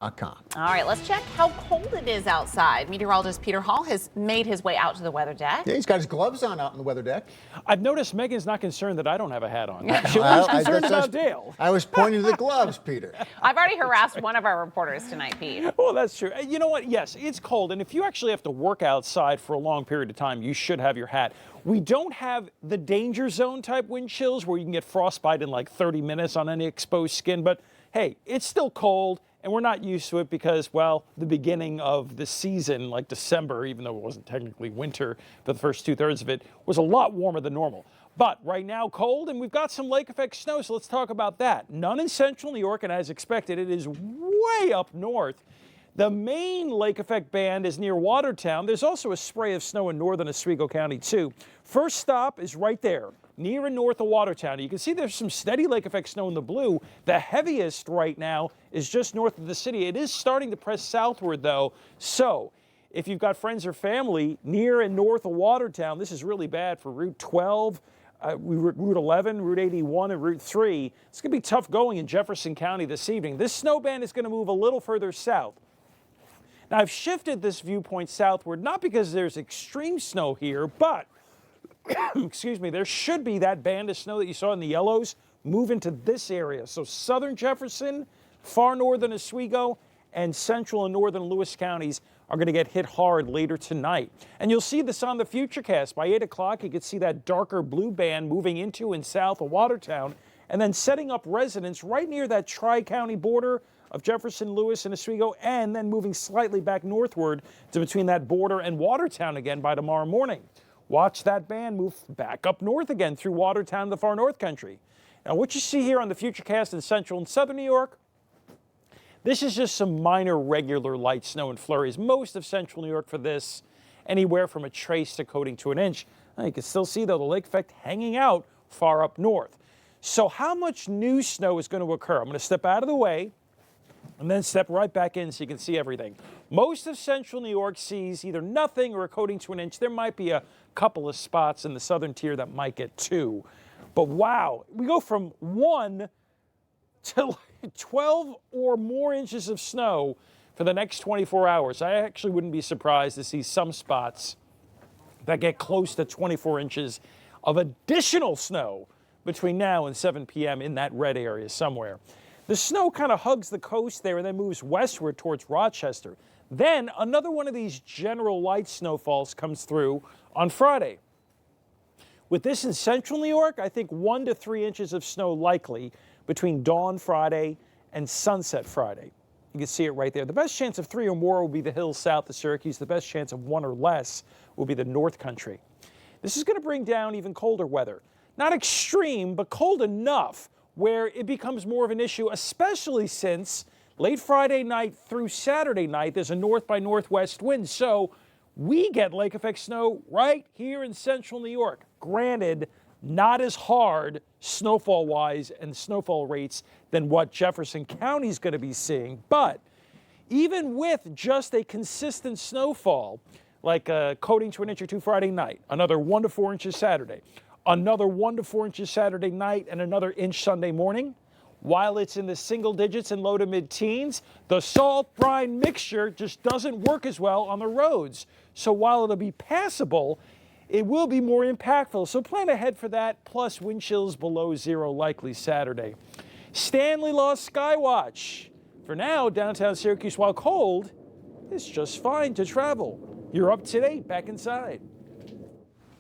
All right, let's check how cold it is outside. Meteorologist Peter Hall has made his way out to the weather deck. Yeah, he's got his gloves on out on the weather deck. I've noticed Megan's not concerned that I don't have a hat on. She was concerned about Dale. I was pointing to the gloves, Peter. I've already harassed one of our reporters tonight, Pete. Well, that's true. You know what? Yes, it's cold. And if you actually have to work outside for a long period of time, you should have your hat. We don't have the danger zone type wind chills where you can get frostbite in like 30 minutes on any exposed skin. But hey, it's still cold. And we're not used to it because, well, the beginning of the season, like December, even though it wasn't technically winter for the first 2/3 of it, was a lot warmer than normal. But right now, cold, and we've got some lake effect snow, so let's talk about that. None in central New York, and as expected, it is way up north. The main lake effect band is near Watertown. There's also a spray of snow in northern Oswego County, too. First stop is right there, near and north of Watertown. You can see there's some steady lake effect snow in the blue. The heaviest right now is just north of the city. It is starting to press southward, though. So if you've got friends or family near and north of Watertown, this is really bad for Route 12, Route 11, Route 81, and Route 3. It's going to be tough going in Jefferson County this evening. This snow band is going to move a little further south. Now, I've shifted this viewpoint southward, not because there's extreme snow here, but excuse me, there should be that band of snow that you saw in the yellows move into this area. So southern Jefferson, far northern Oswego, and central and northern Lewis counties are going to get hit hard later tonight. And you'll see this on the Futurecast. By 8 o'clock, you can see that darker blue band moving into and south of Watertown, and then setting up residents right near that tri-county border of Jefferson, Lewis, and Oswego, and then moving slightly back northward to between that border and Watertown again by tomorrow morning. Watch that band move back up north again through Watertown to the far north country. Now, what you see here on the Futurecast in central and southern New York, this is just some minor regular light snow and flurries. Most of central New York for this, anywhere from a trace to coating to an inch. Now, you can still see, though, the lake effect hanging out far up north. So how much new snow is going to occur? I'm going to step out of the way and then step right back in so you can see everything. Most of central New York sees either nothing or a coating to an inch. There might be a couple of spots in the southern tier that might get 2. But wow, we go from 1 to 12 or more inches of snow for the next 24 hours. I actually wouldn't be surprised to see some spots that get close to 24 inches of additional snow between now and 7 p.m. in that red area somewhere. The snow kind of hugs the coast there and then moves westward towards Rochester. Then another one of these general light snowfalls comes through on Friday. With this in central New York, I think 1 to 3 inches of snow likely between dawn Friday and sunset Friday. You can see it right there. The best chance of 3 or more will be the hills south of Syracuse. The best chance of 1 or less will be the North Country. This is going to bring down even colder weather. Not extreme, but cold enough where it becomes more of an issue, especially since late Friday night through Saturday night, there's a north by northwest wind. So we get lake effect snow right here in central New York. Granted, not as hard snowfall-wise and snowfall rates than what Jefferson County is going to be seeing. But even with just a consistent snowfall, like a coating to an inch or 2 Friday night, another 1 to 4 inches Saturday, another 1 to 4 inches Saturday night, and another inch Sunday morning, while it's in the single digits and low to mid-teens, the salt brine mixture just doesn't work as well on the roads. So while it'll be passable, it will be more impactful. So plan ahead for that, plus wind chills below 0 likely Saturday. Stanley lost Skywatch. For now, downtown Syracuse, while cold, is just fine to travel. You're up to date, back inside.